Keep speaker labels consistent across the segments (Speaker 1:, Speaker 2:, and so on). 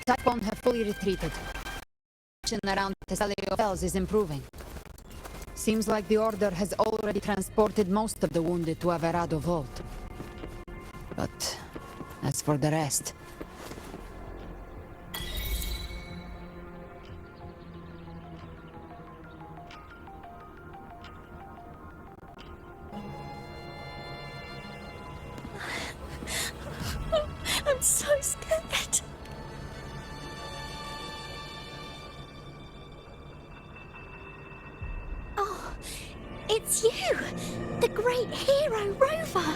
Speaker 1: Typhoon have fully retreated. Around Thessalio Fells is improving. Seems like the Order has already transported most of the wounded to Averado Vault. But as for the rest...
Speaker 2: I'm so scared. Oh, it's you! The great hero, Rover!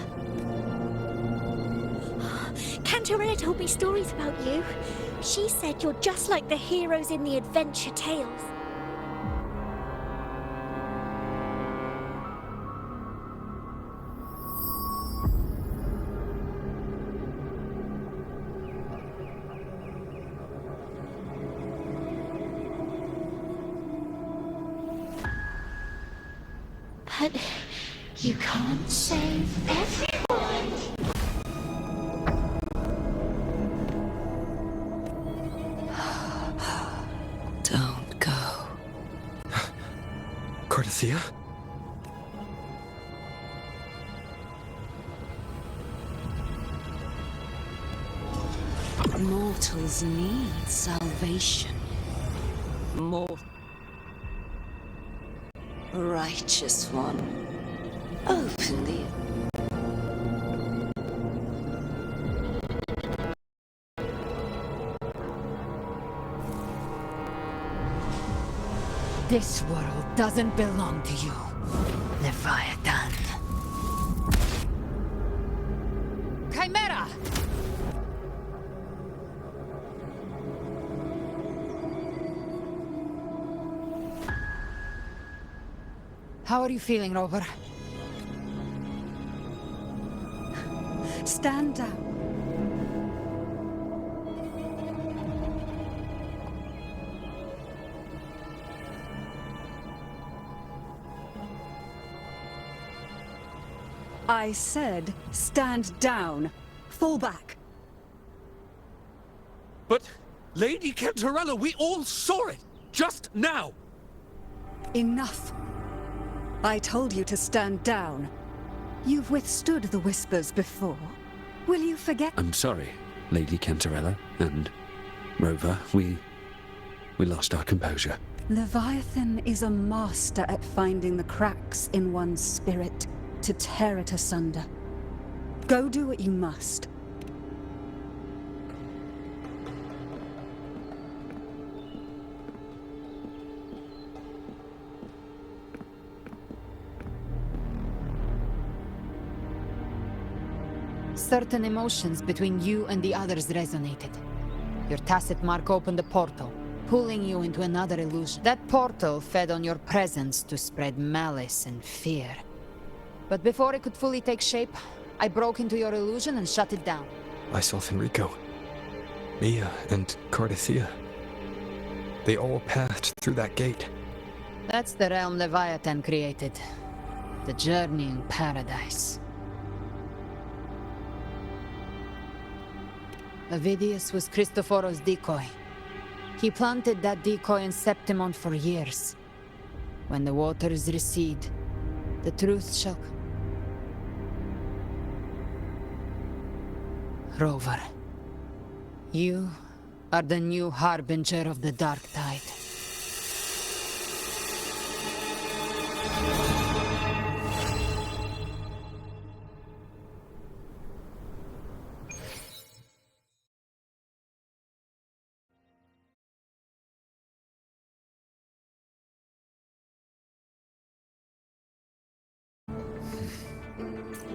Speaker 2: Cantarella told me stories about you. She said you're just like the heroes in the adventure tales. But you can't save everyone.
Speaker 3: Don't go.
Speaker 4: Cordesia?
Speaker 3: Mortals need salvation. More righteous one. Open the...
Speaker 1: This world doesn't belong to you, Leviathan. Chimera! How are you feeling, Rover?
Speaker 5: Stand down. I said, stand down. Fall back.
Speaker 4: But, Lady Cantarella, we all saw it! Just now!
Speaker 5: Enough. I told you to stand down. You've withstood the whispers before. Will you forget?
Speaker 4: I'm sorry, Lady Cantarella, and Rover, we lost our composure.
Speaker 5: Leviathan is a master at finding the cracks in one's spirit to tear it asunder. Go do what you must.
Speaker 1: Certain emotions between you and the others resonated. Your tacit mark opened a portal, pulling you into another illusion. That portal fed on your presence to spread malice and fear. But before it could fully take shape, I broke into your illusion and shut it down.
Speaker 6: I saw Fenrico, Mia, and Cordesia. They all passed through that gate.
Speaker 1: That's the realm Leviathan created. The journeying paradise. Avidius was Cristoforo's decoy. He planted that decoy in Septimon for years. When the waters recede, the truth shall... Rover, you are the new harbinger of the Dark Tide.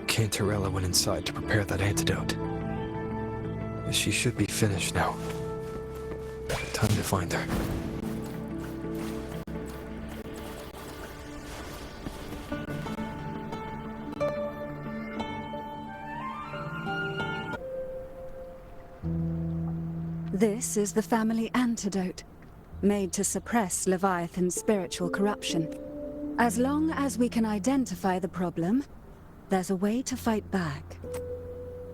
Speaker 6: Cantarella went inside to prepare that antidote. She should be finished now. Time to find her.
Speaker 5: This is the family antidote, made to suppress Leviathan's spiritual corruption. As long as we can identify the problem, there's a way to fight back.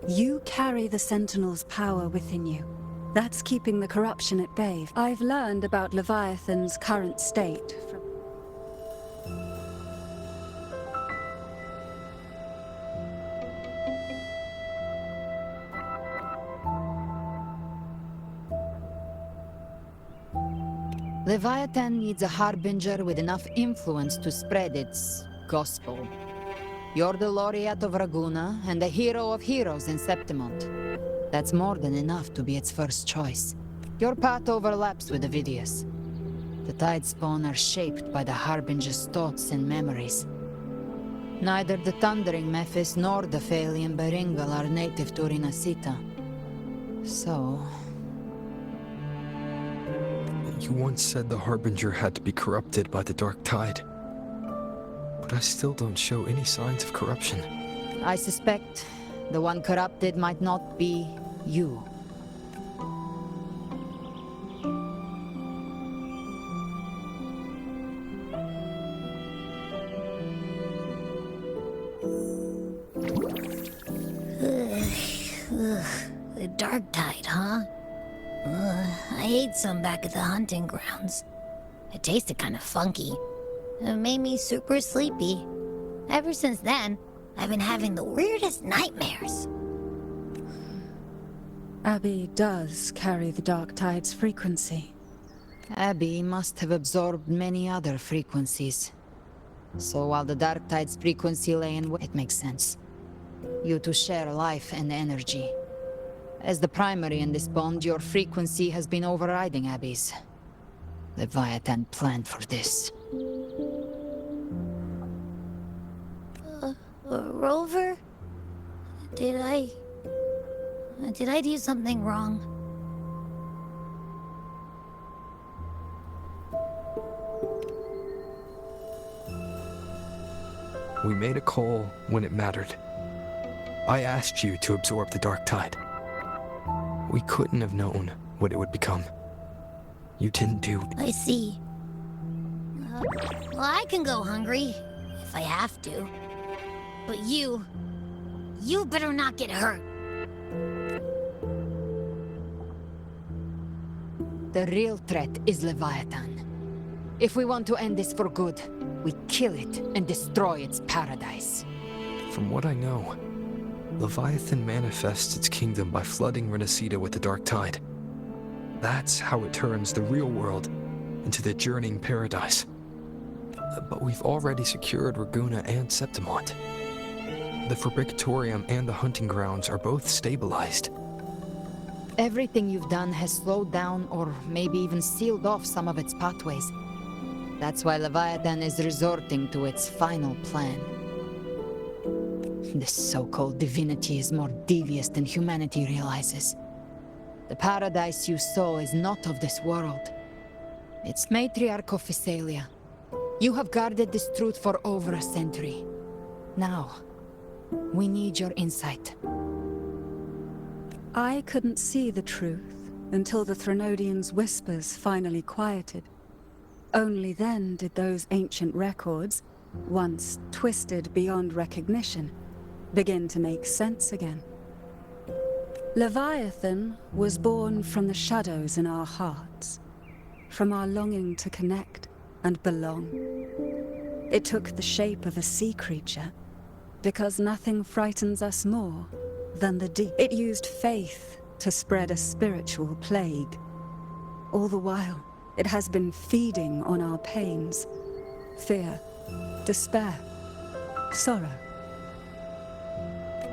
Speaker 5: You carry the Sentinel's power within you. That's keeping the corruption at bay. I've learned about Leviathan's current state from...
Speaker 1: Leviathan needs a harbinger with enough influence to spread its gospel. You're the laureate of Raguna and the hero of heroes in Septimont. That's more than enough to be its first choice. Your path overlaps with Ovidius. The Tidespawn are shaped by the harbinger's thoughts and memories. Neither the Thundering Mephis nor the Phalian Beringal are native to Rinasita. So...
Speaker 6: You once said the Harbinger had to be corrupted by the Dark Tide. But I still don't show any signs of corruption.
Speaker 1: I suspect the one corrupted might not be you.
Speaker 7: The Dark Tide, huh? I ate some back at the hunting grounds. It tasted kind of funky. It made me super sleepy. Ever since then, I've been having the weirdest nightmares.
Speaker 5: Abby does carry the Dark Tide's frequency.
Speaker 1: Abby must have absorbed many other frequencies. So while the Dark Tide's frequency lay in... it makes sense. You two share life and energy. As the primary in this bond, your frequency has been overriding Abby's. Leviathan planned for this.
Speaker 7: Rover? Did I do something wrong?
Speaker 6: We made a call when it mattered. I asked you to absorb the Dark Tide. We couldn't have known what it would become. You didn't do...
Speaker 7: I see. Well, I can go hungry, if I have to. But you better not get hurt.
Speaker 1: The real threat is Leviathan. If we want to end this for good, we kill it and destroy its paradise.
Speaker 6: From what I know, Leviathan manifests its kingdom by flooding Renacida with the Dark Tide. That's how it turns the real world into the journeying paradise. But we've already secured Raguna and Septimont. The Fabricatorium and the hunting grounds are both stabilized.
Speaker 1: Everything you've done has slowed down or maybe even sealed off some of its pathways. That's why Leviathan is resorting to its final plan. This so-called divinity is more devious than humanity realizes. The paradise you saw is not of this world. It's matriarch of Physalia. You have guarded this truth for over a century. Now, we need your insight.
Speaker 5: I couldn't see the truth until the Threnodians' whispers finally quieted. Only then did those ancient records, once twisted beyond recognition, begin to make sense again. Leviathan was born from the shadows in our hearts, from our longing to connect and belong. It took the shape of a sea creature, because nothing frightens us more than the deep. It used faith to spread a spiritual plague. All the while, it has been feeding on our pains, fear, despair, sorrow.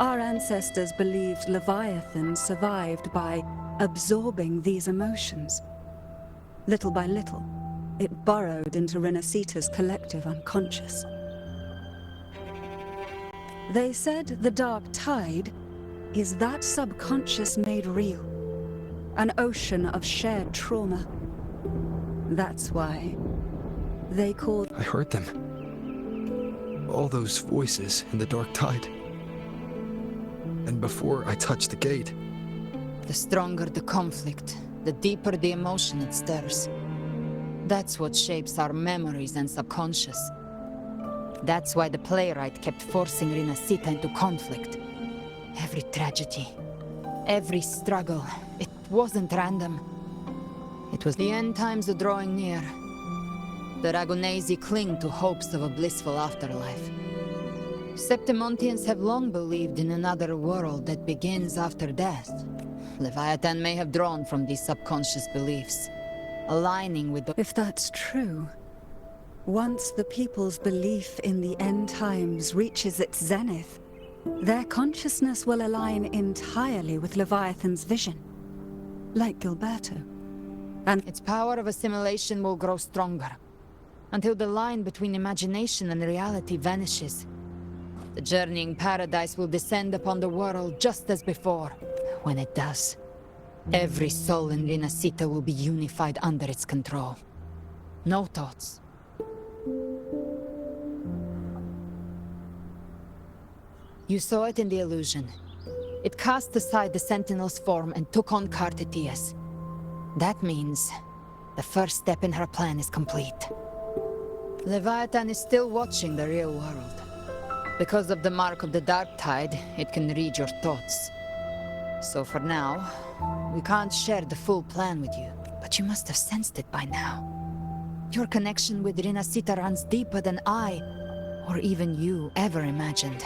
Speaker 5: Our ancestors believed Leviathan survived by absorbing these emotions. Little by little, it burrowed into Renacita's collective unconscious. They said the Dark Tide is that subconscious made real, an ocean of shared trauma. That's why they called...
Speaker 6: I heard them. All those voices in the Dark Tide. And before I touched the gate...
Speaker 1: The stronger the conflict, the deeper the emotion it stirs. That's what shapes our memories and subconscious. That's why the playwright kept forcing Rinasita into conflict. Every tragedy, Every struggle, it wasn't random. It was the end times are drawing near. The Ragunesi cling to hopes of a blissful afterlife. Septimontians have long believed in another world that begins after death. Leviathan may have drawn from these subconscious beliefs, aligning with the...
Speaker 5: If that's true, once the people's belief in the end times reaches its zenith, their consciousness will align entirely with Leviathan's vision, like Gilberto. And
Speaker 1: Its power of assimilation will grow stronger, until the line between imagination and reality vanishes. The journeying paradise will descend upon the world just as before. When it does, every soul in Rinascita will be unified under its control. No thoughts. You saw it in the illusion. It cast aside the Sentinel's form and took on Cartitius. That means the first step in her plan is complete. Leviathan is still watching the real world. Because of the mark of the Dark Tide, it can read your thoughts. So for now, we can't share the full plan with you, but you must have sensed it by now. Your connection with Rinascita runs deeper than I, or even you, ever imagined.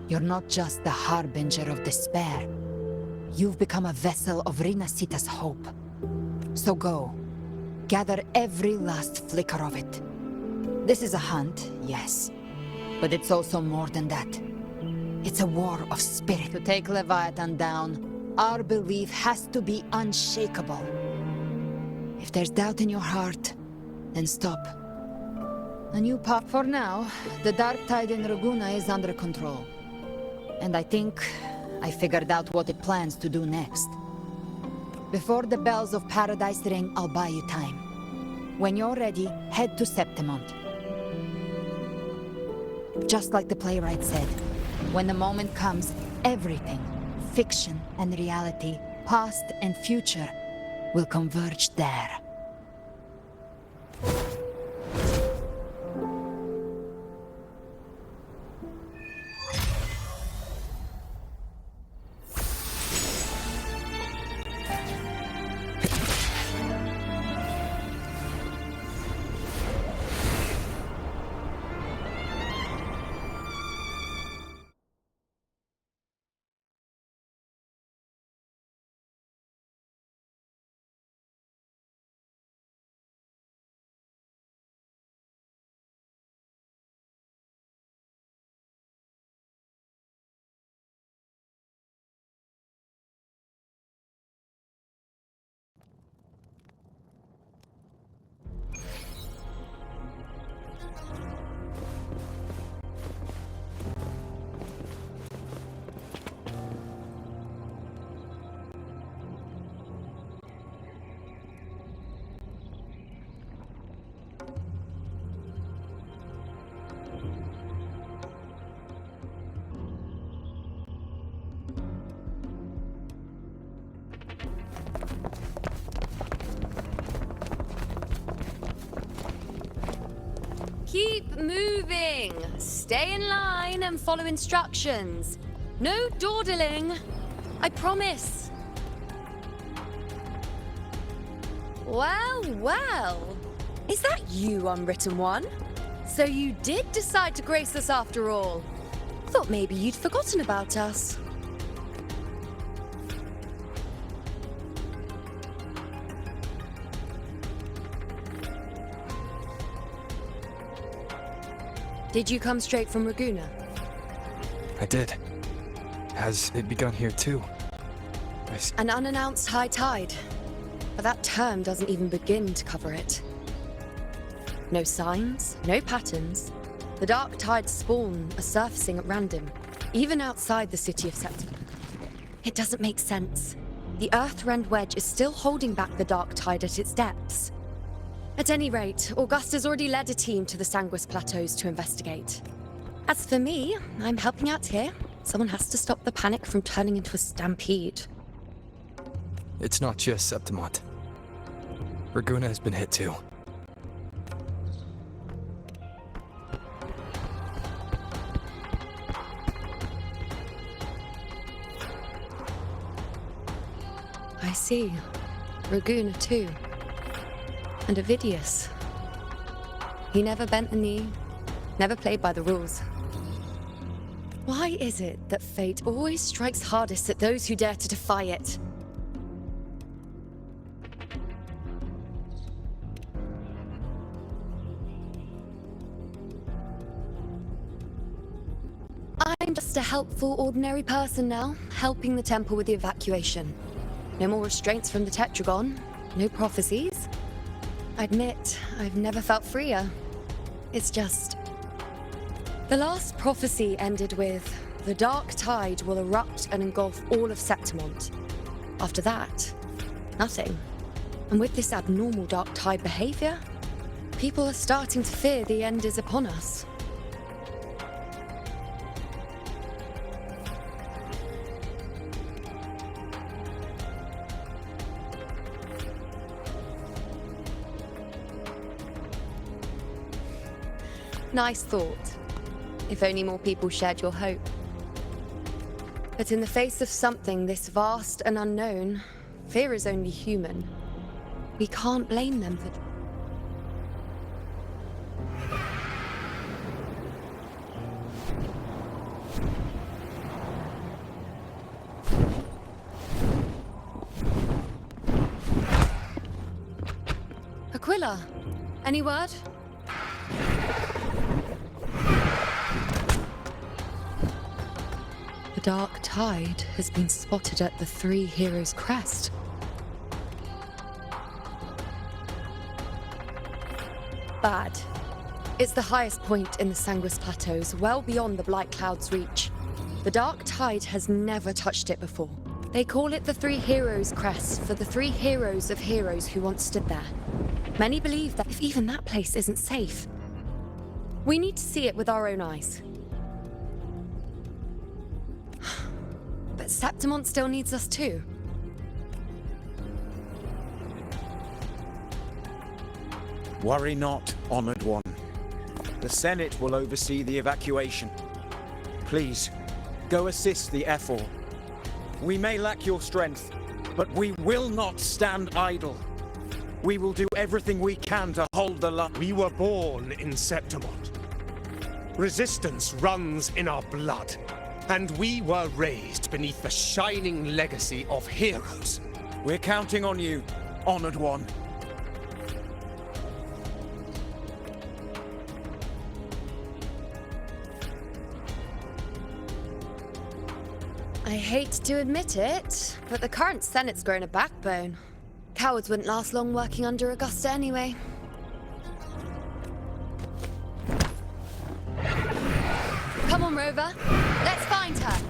Speaker 1: You're not just the harbinger of despair. You've become a vessel of Rinascita's hope. So go, gather every last flicker of it. This is a hunt, yes, but it's also more than that. It's a war of spirit. To take Leviathan down, our belief has to be unshakable. If there's doubt in your heart, then stop. A new path. For now, the Dark Tide in Raguna is under control. And I think I figured out what it plans to do next. Before the bells of Paradise ring, I'll buy you time. When you're ready, head to Septimont. Just like the playwright said, when the moment comes, everything, fiction and reality, past and future, will converge there.
Speaker 8: Keep moving! Stay in line and follow instructions. No dawdling. I promise. Well, well. Is that you, Unwritten One? So you did decide to grace us after all. Thought maybe you'd forgotten about us. Did you come straight from Raguna?
Speaker 6: I did. Has it begun here too?
Speaker 8: An unannounced high tide. But that term doesn't even begin to cover it. No signs, no patterns. The dark tide's spawn are surfacing at random, even outside the city of Septima. It doesn't make sense. The Earthrend Wedge is still holding back the dark tide at its depths. At any rate, Augusta's already led a team to the Sanguis Plateaus to investigate. As for me, I'm helping out here. Someone has to stop the panic from turning into a stampede.
Speaker 6: It's not just Septimont. Raguna has been hit too.
Speaker 8: I see. Raguna too. And Ovidius. He never bent the knee, never played by the rules. Why is it that fate always strikes hardest at those who dare to defy it? I'm just a helpful, ordinary person now, helping the temple with the evacuation. No more restraints from the Tetragon, no prophecies. I admit, I've never felt freer. It's just... The last prophecy ended with, the dark tide will erupt and engulf all of Septimont. After that, nothing. And with this abnormal dark tide behavior, people are starting to fear the end is upon us. Nice thought. If only more people shared your hope. But in the face of something this vast and unknown, fear is only human. We can't blame them for... Aquila, any word? The dark tide has been spotted at the Three Heroes' Crest. Bad. It's the highest point in the Sanguis Plateaus, well beyond the Blight Cloud's reach. The dark tide has never touched it before. They call it the Three Heroes' Crest for the three heroes of heroes who once stood there. Many believe that if even that place isn't safe, we need to see it with our own eyes. But Septimont still needs us too.
Speaker 9: Worry not, Honored One. The Senate will oversee the evacuation. Please, go assist the Ephor. We may lack your strength, but we will not stand idle. We will do everything we can to hold the line.
Speaker 10: We were born in Septimont. Resistance runs in our blood. And we were raised beneath the shining legacy of heroes.
Speaker 9: We're counting on you, Honored One.
Speaker 8: I hate to admit it, but the current Senate's grown a backbone. Cowards wouldn't last long working under Augusta anyway. Come on, Rover. Let's find her.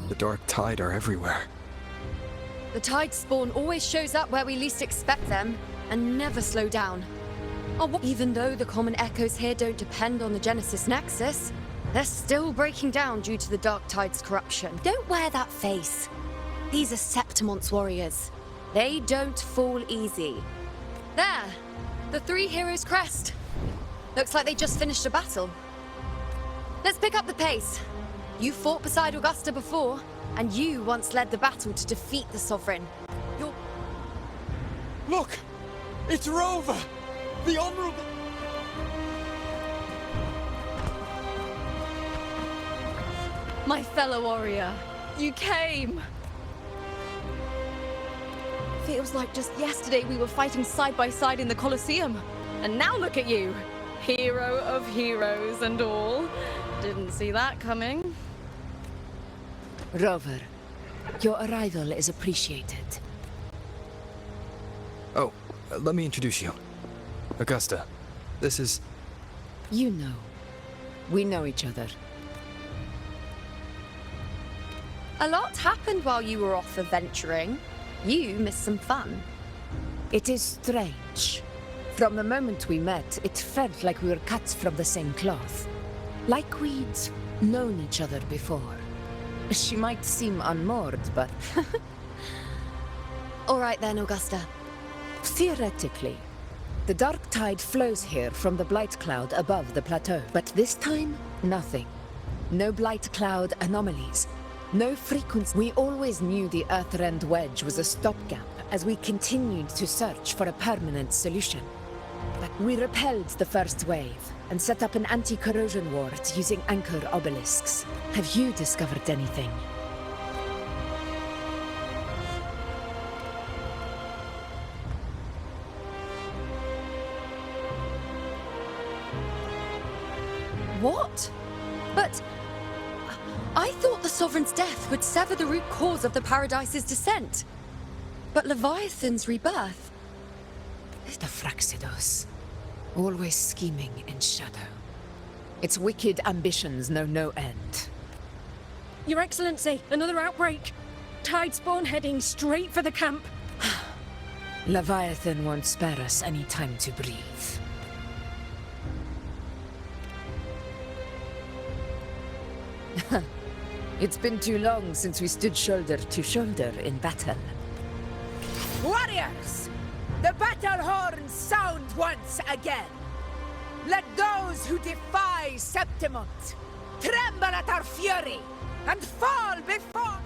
Speaker 6: The dark tide are everywhere.
Speaker 8: The tide spawn always shows up where we least expect them, and never slow down. Even though the common echoes here don't depend on the Genesis Nexus, they're still breaking down due to the dark tide's corruption. Don't wear that face. These are Septimont's warriors. They don't fall easy. There! The Three Heroes' Crest. Looks like they just finished a battle. Let's pick up the pace. You fought beside Augusta before, and you once led the battle to defeat the Sovereign.
Speaker 9: Look! It's Rover! The Honorable...
Speaker 11: My fellow warrior, you came! Feels like just yesterday we were fighting side by side in the Colosseum. And now look at you! Hero of heroes and all. Didn't see that coming.
Speaker 3: Rover, your arrival is appreciated.
Speaker 6: Oh, let me introduce you. Augusta, this is...
Speaker 3: You know. We know each other.
Speaker 8: A lot happened while you were off adventuring. You missed some fun.
Speaker 3: It is strange. From the moment we met, it felt like we were cut from the same cloth. Like we'd known each other before. She might seem unmoored, but
Speaker 8: All right then, Augusta.
Speaker 3: theoretically, the dark tide flows here from the blight cloud above the plateau. But this time, nothing. No blight cloud anomalies. No frequency. We always knew the Earthrend Wedge was a stopgap as we continued to search for a permanent solution. But we repelled the first wave and set up an anti-corrosion ward using anchor obelisks. Have you discovered anything?
Speaker 8: What? But I thought the Sovereign's death would sever the root cause of the Paradise's descent. But Leviathan's rebirth...
Speaker 3: The Fraxidos. Always scheming in shadow. Its wicked ambitions know no end.
Speaker 2: Your Excellency, another outbreak. Tide spawn heading straight for the camp.
Speaker 3: Leviathan won't spare us any time to breathe. It's been too long since we stood shoulder to shoulder in battle. Warriors! The battle horns sound once again! Let those who defy Septimont tremble at our fury and fall before...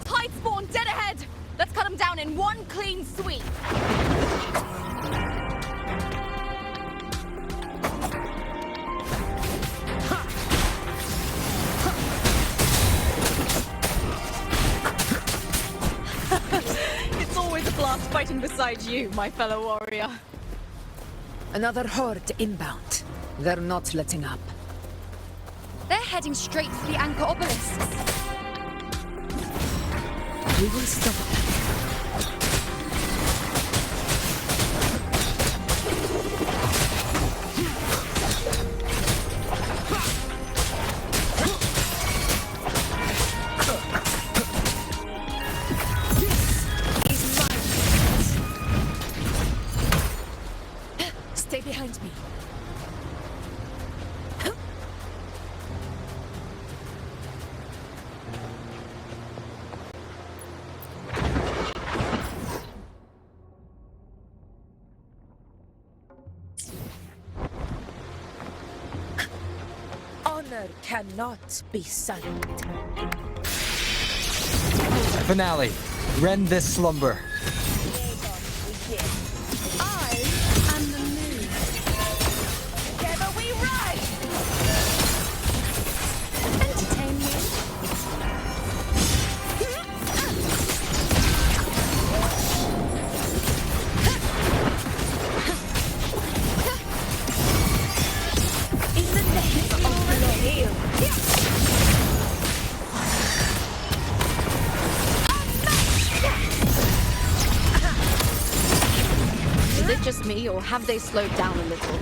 Speaker 11: Tide spawn dead ahead! Let's cut them down in one clean sweep. It's always a blast fighting beside you, my fellow warrior.
Speaker 3: Another horde inbound. They're not letting up.
Speaker 11: They're heading straight for the anchor obelisks.
Speaker 3: We will stop them. Stay behind me. Honor cannot be sullied.
Speaker 12: Finale. Rend this slumber.
Speaker 5: I am the moon.
Speaker 3: Together we rise!
Speaker 5: Entertain me?
Speaker 3: In the name of glory.
Speaker 11: Is it just me, or have they slowed down a little?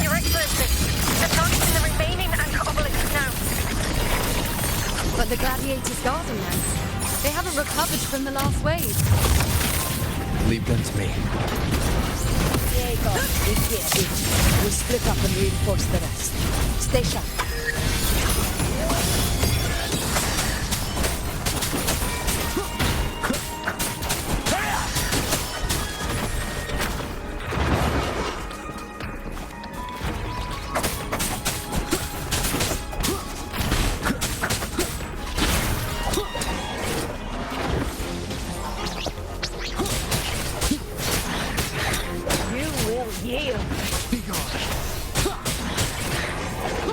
Speaker 2: Your Excellency, the target's in the remaining anchor obelisk now.
Speaker 11: But the gladiators guarding them. They haven't recovered from the last wave.
Speaker 12: Leave them to me.
Speaker 3: Diego, we split up and reinforce the rest. Stay sharp.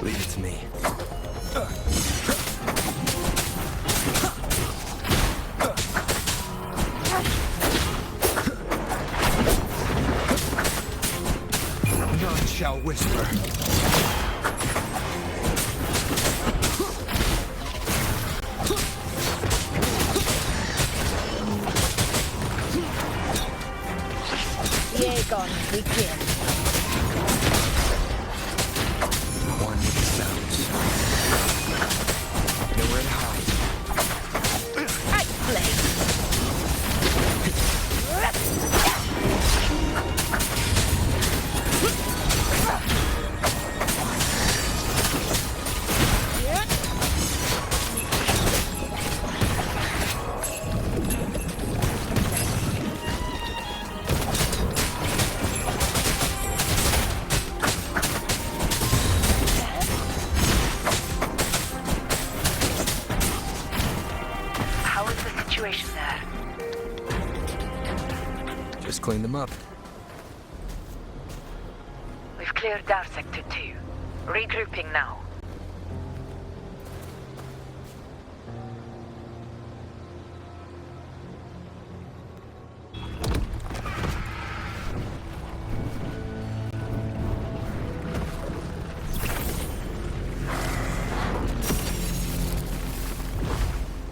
Speaker 12: Leave it to me.
Speaker 7: we can.
Speaker 6: One with the sounds. Nowhere to hide.
Speaker 7: Right place.
Speaker 3: How is the situation there?
Speaker 6: Just clean them up.
Speaker 3: We've cleared our sector 2. Regrouping now.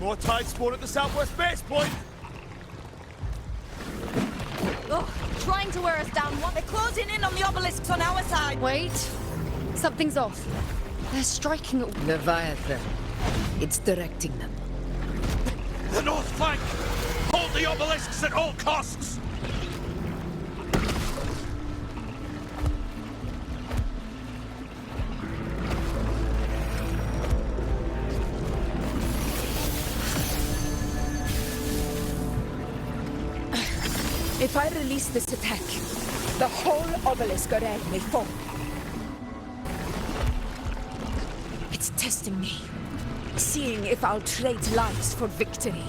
Speaker 9: More tide spawn at the southwest base point.
Speaker 11: Ugh, trying to wear us down. What? They're closing in on the obelisks on our side.
Speaker 8: Wait. Something's off. They're striking at...
Speaker 3: Leviathan. It's directing them.
Speaker 10: The north flank! Hold the obelisks at all costs!
Speaker 3: If I release this attack, the whole obelisk array may fall. It's testing me, seeing if I'll trade lives for victory.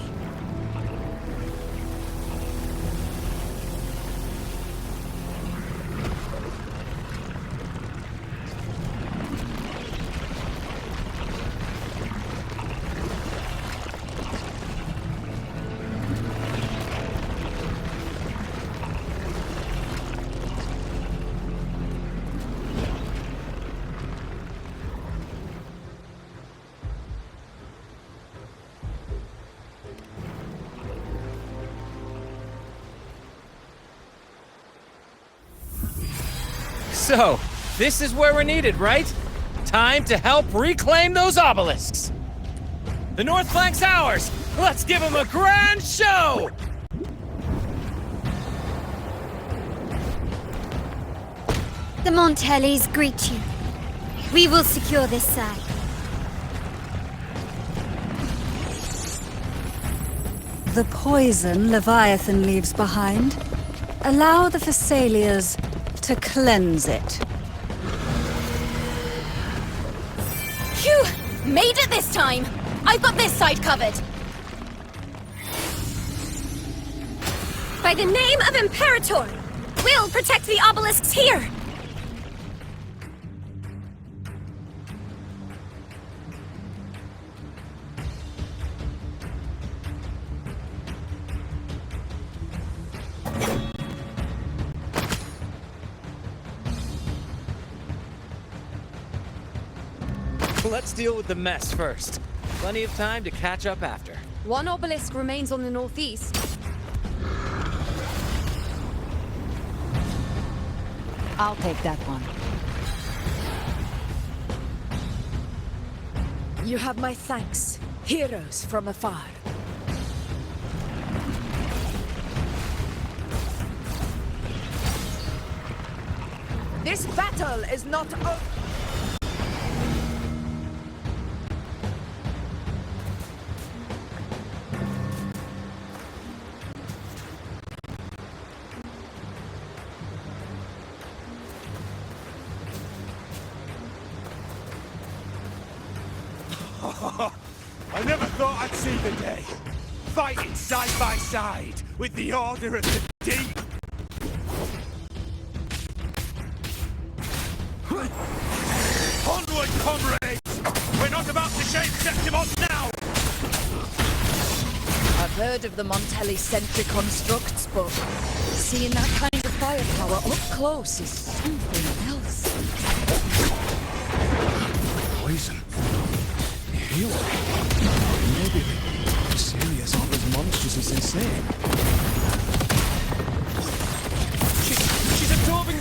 Speaker 13: So, this is where we're needed, right? Time to help reclaim those obelisks! The north flank's ours! Let's give them a grand show!
Speaker 2: The Montellis greet you. We will secure this side.
Speaker 5: The poison Leviathan leaves behind, allow the Thessalians to cleanse it.
Speaker 11: Phew! Made it this time! I've got this side covered!
Speaker 2: By the name of Imperator, we'll protect the obelisks here!
Speaker 13: Let's deal with the mess first. Plenty of time to catch up after.
Speaker 8: One obelisk remains on the northeast.
Speaker 1: I'll take that one.
Speaker 3: You have my thanks, heroes from afar. This battle is not over.
Speaker 10: I never thought I'd see the day. Fighting side by side with the Order of the Deep. Onward, comrades! We're not about to shave Septimos now!
Speaker 3: I've heard of the Montelli-centric constructs, but seeing that kind of firepower up close is something else.
Speaker 10: Poison. Healer. Maybe Celia's aren't as monstrous as they say. She's absorbing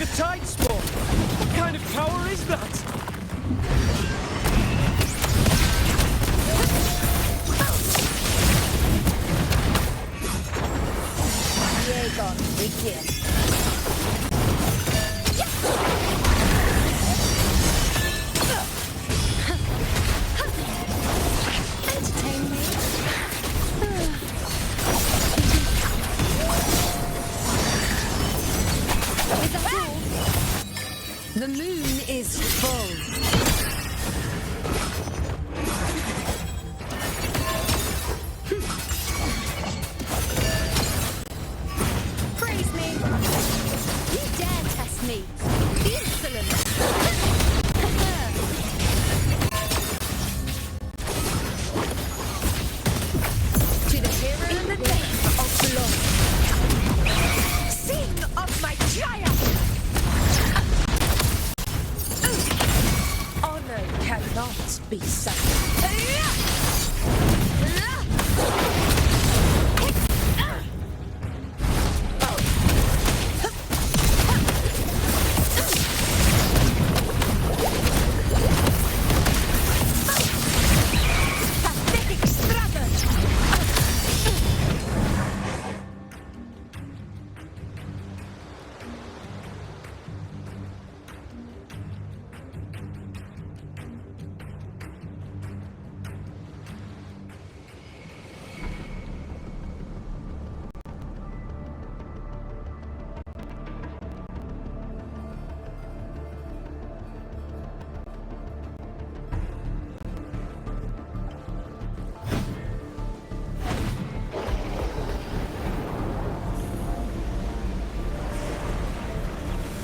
Speaker 3: beasts be sacrificed.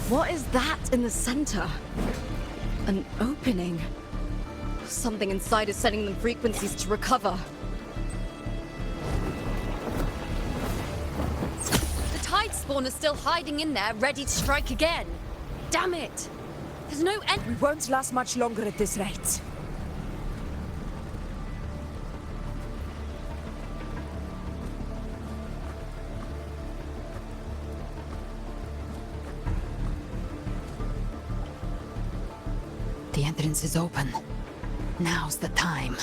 Speaker 11: What is that in the center? An opening. Something inside is sending them frequencies to recover. The tide spawn is still hiding in there, ready to strike again. Damn it! There's no end.
Speaker 3: We won't last much longer at this rate.
Speaker 1: The entrance is open. Now's the time.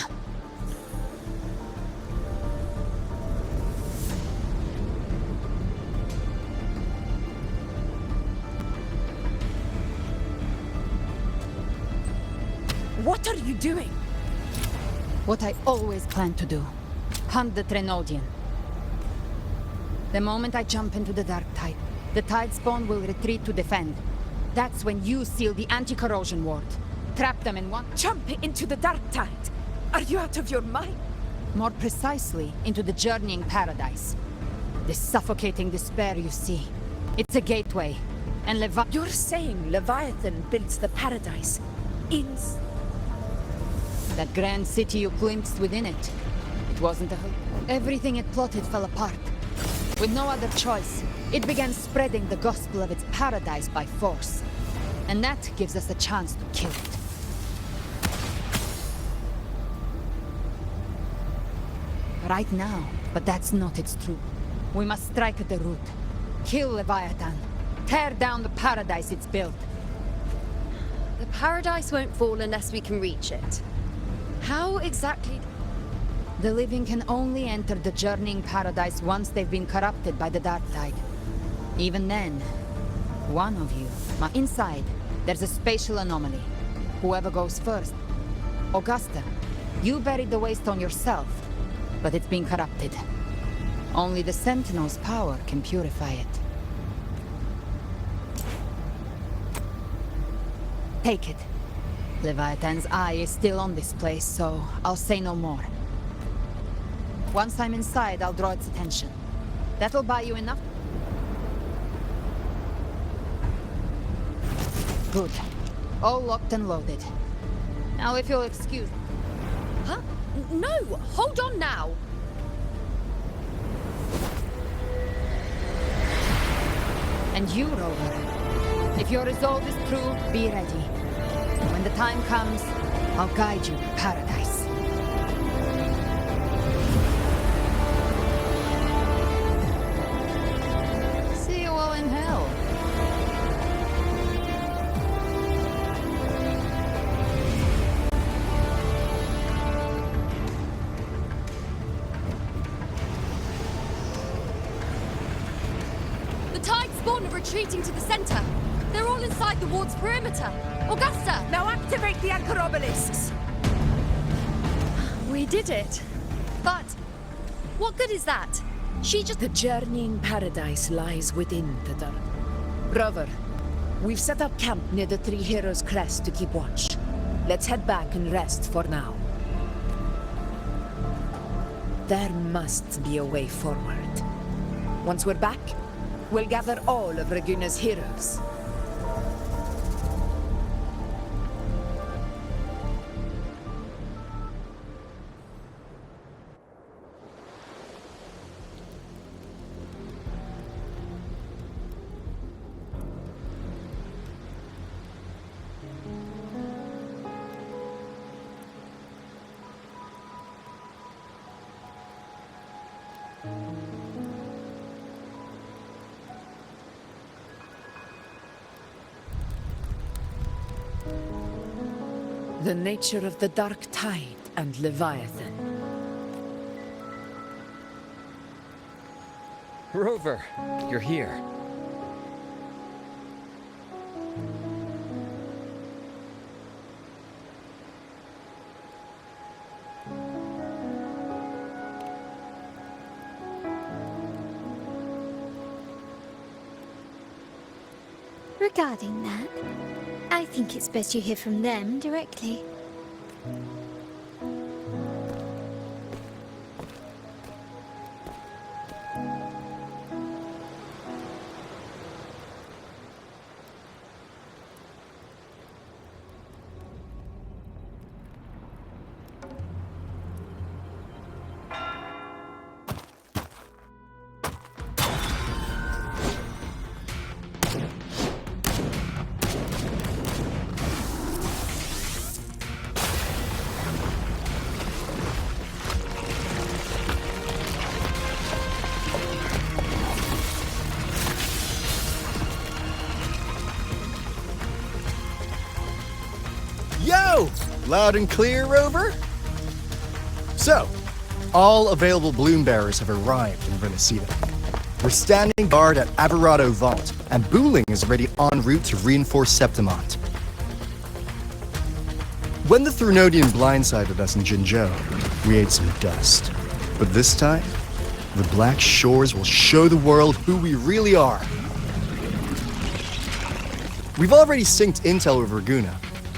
Speaker 3: What are you doing?
Speaker 1: What I always planned to do. Hunt the Trenodian. The moment I jump into the dark tide, the tide spawn will retreat to defend. That's when you seal the anti-corrosion ward. Trap them in one...
Speaker 3: Jump into the dark tide! Are you out of your mind?
Speaker 1: More precisely, into the journeying paradise. The suffocating despair you see. It's a gateway. And
Speaker 3: You're saying Leviathan builds the paradise in...
Speaker 1: That grand city you glimpsed within it. It wasn't a hope. Everything it plotted fell apart. With no other choice, it began spreading the gospel of its paradise by force. And that gives us a chance to kill it. Right now, but that's not its truth. We must strike at the root. Kill Leviathan. Tear down the paradise it's built.
Speaker 11: The paradise won't fall unless we can reach it. How exactly...
Speaker 1: The living can only enter the journeying paradise once they've been corrupted by the dark tide. Even then, one of you... Inside, there's a spatial anomaly. Whoever goes first. Augusta, you buried the waystone yourself, but it's been corrupted. Only the Sentinel's power can purify it. Take it. Leviathan's eye is still on this place, so I'll say no more. Once I'm inside, I'll draw its attention. That'll buy you enough... Good. All locked and loaded. Now if you'll excuse...
Speaker 11: Huh? No! Hold on now!
Speaker 1: And you, Rover. If your resolve is true, be ready. When the time comes, I'll guide you to paradise. See you all in hell.
Speaker 11: The tide spawn are retreating to the center. They're all inside the ward's perimeter. Augusta!
Speaker 3: Now activate the anchor obelisks!
Speaker 11: We did it. But what good is that? She just...
Speaker 3: The journeying paradise lies within the dark. Rover, we've set up camp near the Three Heroes Crest to keep watch. Let's head back and rest for now. There must be a way forward. Once we're back, we'll gather all of Raguna's heroes. The nature of the dark tide and Leviathan.
Speaker 13: Rover, you're here.
Speaker 2: Regarding that, I think it's best you hear from them directly.
Speaker 14: Yo! Loud and clear, Rover? So, all available bloom bearers have arrived in Renacida. We're standing guard at Averado Vault, and Booling is already en route to reinforce Septimont. When the Threnodian blindsided us in Jinzhou, we ate some dust. But this time, the Black Shores will show the world who we really are. We've already synced intel with Raguna,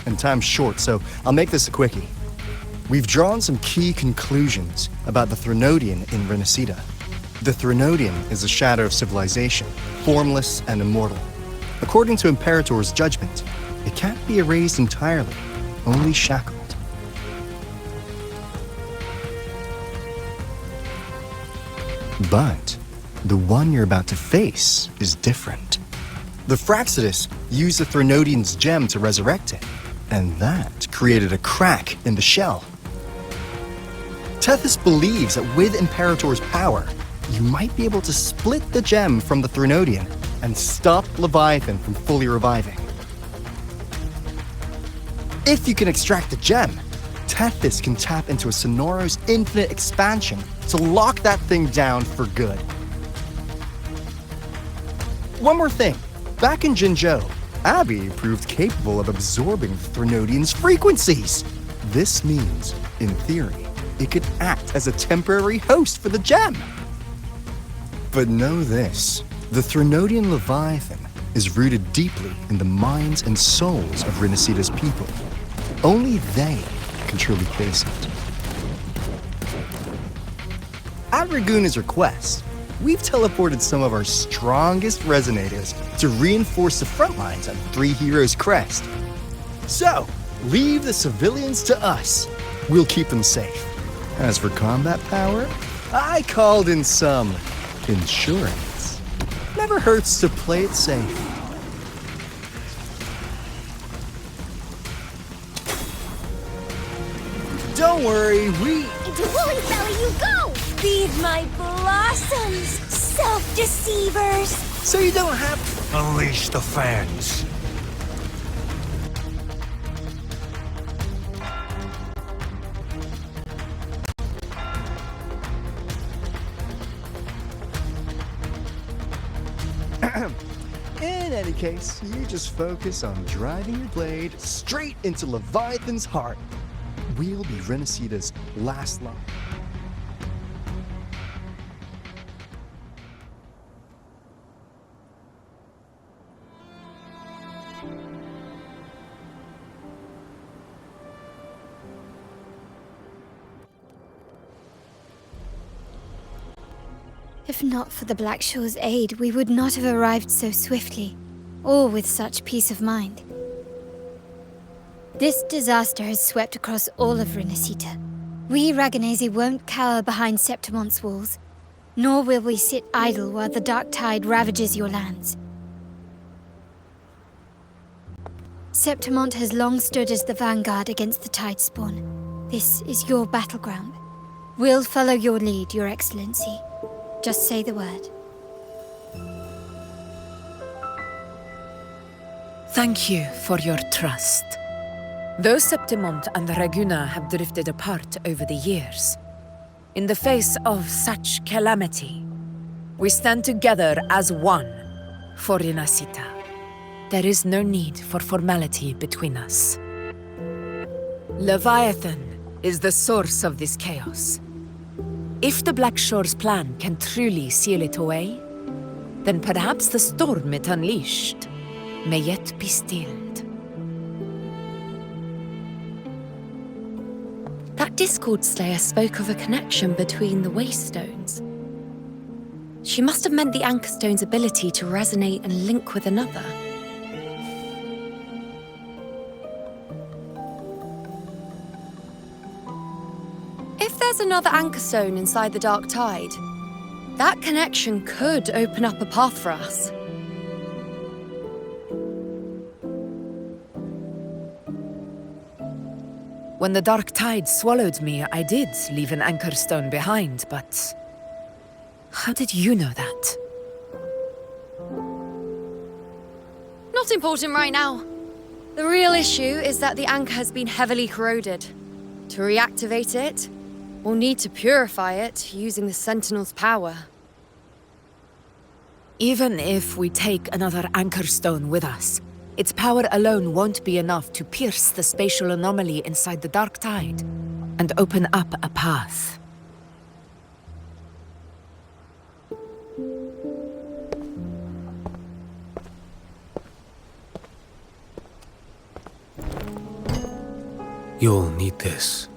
Speaker 14: and time's short, so I'll make this a quickie. We've drawn some key conclusions about the Threnodian in Renacida. The Threnodian is a shadow of civilization, formless and immortal. According to Imperator's judgment, it can't be erased entirely, only shackled. But the one you're about to face is different. The Fraxidus used the Threnodian's gem to resurrect it, and that created a crack in the shell. Tethys believes that with Imperator's power, you might be able to split the gem from the Threnodian and stop Leviathan from fully reviving. If you can extract the gem, Tethys can tap into a Sonoros infinite expansion to lock that thing down for good. One more thing. Back in Jinzhou, Abby proved capable of absorbing the Threnodian's frequencies. This means, in theory, it could act as a temporary host for the gem. But know this, the Threnodian Leviathan is rooted deeply in the minds and souls of Renacida's people. Only they can truly face it. At Raguna's request, we've teleported some of our strongest resonators to reinforce the front lines on Three Heroes Crest. So, leave the civilians to us. We'll keep them safe. As for combat power, I called in some insurance. Never hurts to play it safe. Don't worry,
Speaker 2: Into Woolly's belly you go! Feed my blossoms, self-deceivers!
Speaker 14: So you don't have to
Speaker 12: Unleash the fans.
Speaker 14: In any case, you just focus on driving your blade straight into Leviathan's heart. We'll be Renacida's last line.
Speaker 2: If not for the Black Shore's aid, we would not have arrived so swiftly, or with such peace of mind. This disaster has swept across all of Renacida. We Raganese won't cower behind Septimont's walls, nor will we sit idle while the dark tide ravages your lands. Septimont has long stood as the vanguard against the tide spawn. This is your battleground. We'll follow your lead, Your Excellency. Just say the word.
Speaker 3: Thank you for your trust. Though Septimont and Raguna have drifted apart over the years, in the face of such calamity, we stand together as one for Renacita. There is no need for formality between us. Leviathan is the source of this chaos. If the Black Shore's plan can truly seal it away, then perhaps the storm it unleashed may yet be stilled.
Speaker 8: That Discord Slayer spoke of a connection between the Waystones. She must have meant the Anchor Stone's ability to resonate and link with another. If there's another Anchor Stone inside the Dark Tide, that connection could open up a path for us.
Speaker 3: When the Dark Tide swallowed me, I did leave an Anchor Stone behind, but... how did you know that?
Speaker 8: Not important right now. The real issue is that the anchor has been heavily corroded. To reactivate it, we'll need to purify it using the Sentinel's power.
Speaker 3: Even if we take another Anchor Stone with us, its power alone won't be enough to pierce the spatial anomaly inside the Dark Tide and open up a path.
Speaker 12: You'll need this.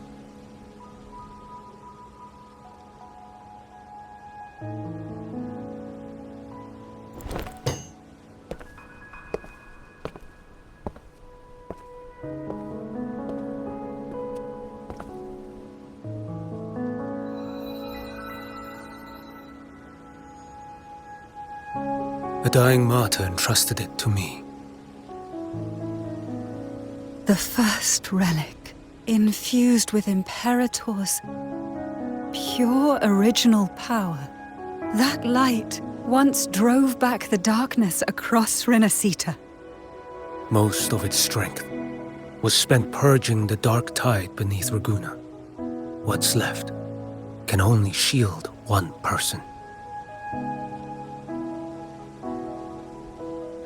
Speaker 12: A dying martyr entrusted it to me.
Speaker 5: The first relic, infused with Imperator's pure original power. That light once drove back the darkness across Renacita.
Speaker 12: Most of its strength was spent purging the dark tide beneath Raguna. What's left can only shield one person.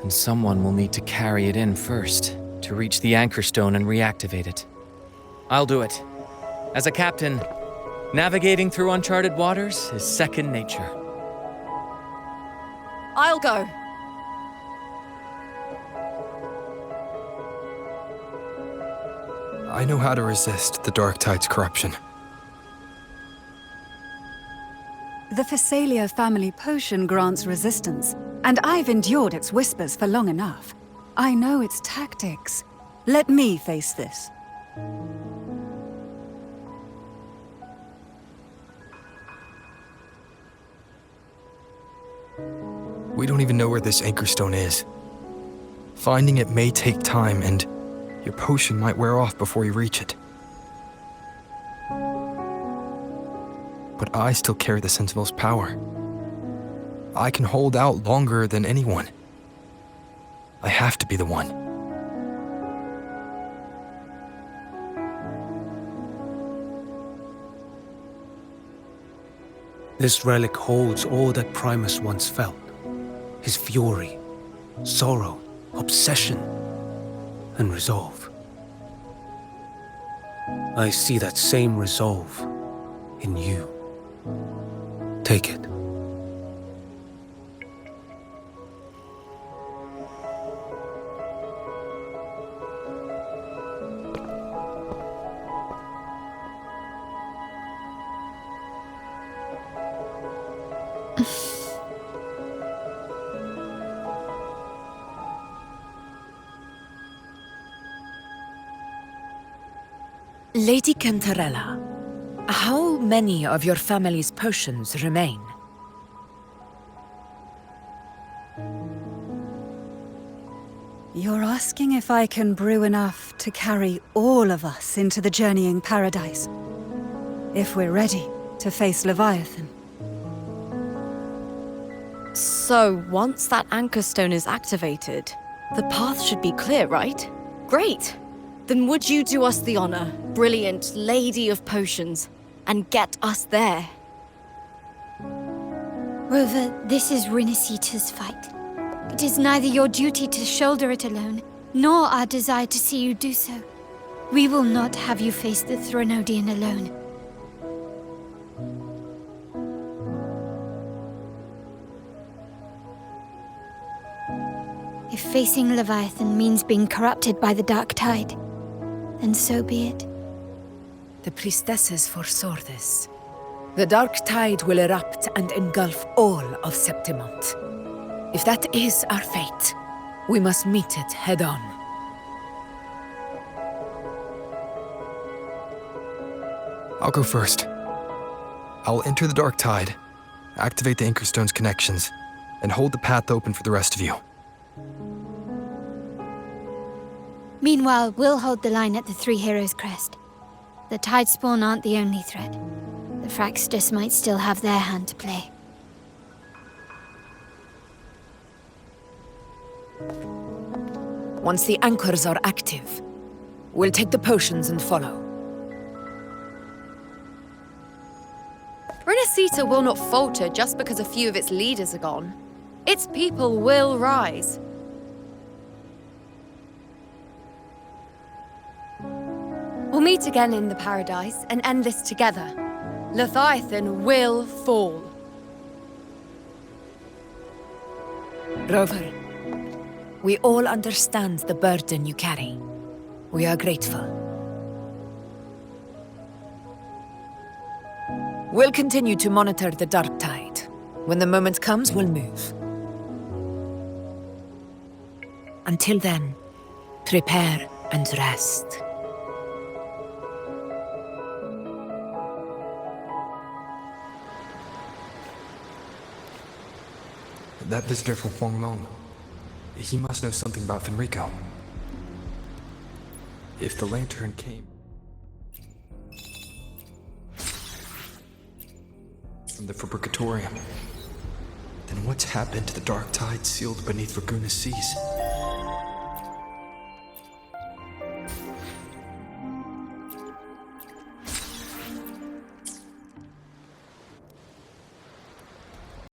Speaker 13: And someone will need to carry it in first, to reach the Anchor Stone and reactivate it. I'll do it. As a captain, navigating through uncharted waters is second nature.
Speaker 8: I'll go.
Speaker 6: I know how to resist the Dark Tide's corruption.
Speaker 5: The Phasalia family potion grants resistance, and I've endured its whispers for long enough. I know its tactics. Let me face this.
Speaker 6: We don't even know where this Anchor Stone is. Finding it may take time, and your potion might wear off before you reach it. But I still carry the Sentinel's power. I can hold out longer than anyone. I have to be the one.
Speaker 12: This relic holds all that Primus once felt. His fury, sorrow, obsession, and resolve. I see that same resolve in you. Take it.
Speaker 3: Lady Cantarella, how many of your family's potions remain?
Speaker 5: You're asking if I can brew enough to carry all of us into the journeying paradise. If we're ready to face Leviathan.
Speaker 11: So, once that Anchor Stone is activated, the path should be clear, right? Great! Then would you do us the honor, brilliant lady of potions, and get us there?
Speaker 2: Rover, this is Rinasita's fight. It is neither your duty to shoulder it alone, nor our desire to see you do so. We will not have you face the Threnodian alone. If facing Leviathan means being corrupted by the Dark Tide, then so be it.
Speaker 3: The priestesses foresaw this. The Dark Tide will erupt and engulf all of Septimont. If that is our fate, we must meet it head-on.
Speaker 6: I'll go first. I'll enter the Dark Tide, activate the Anchorstone's connections, and hold the path open for the rest of you.
Speaker 2: Meanwhile, we'll hold the line at the Three Heroes Crest. The Tidespawn aren't the only threat. The Fraxters might still have their hand to play.
Speaker 3: Once the anchors are active, we'll take the potions and follow.
Speaker 8: Renacita will not falter just because a few of its leaders are gone. Its people will rise. We'll meet again in the Paradise and end this together. Leviathan will fall.
Speaker 3: Rover, we all understand the burden you carry. We are grateful. We'll continue to monitor the Dark Tide. When the moment comes, we'll move. Until then, prepare and rest.
Speaker 6: That visitor from Huanglong, he must know something about Fenrico. If the lantern came from the Fabricatorium, then what's happened to the Dark Tide sealed beneath Raguna's seas?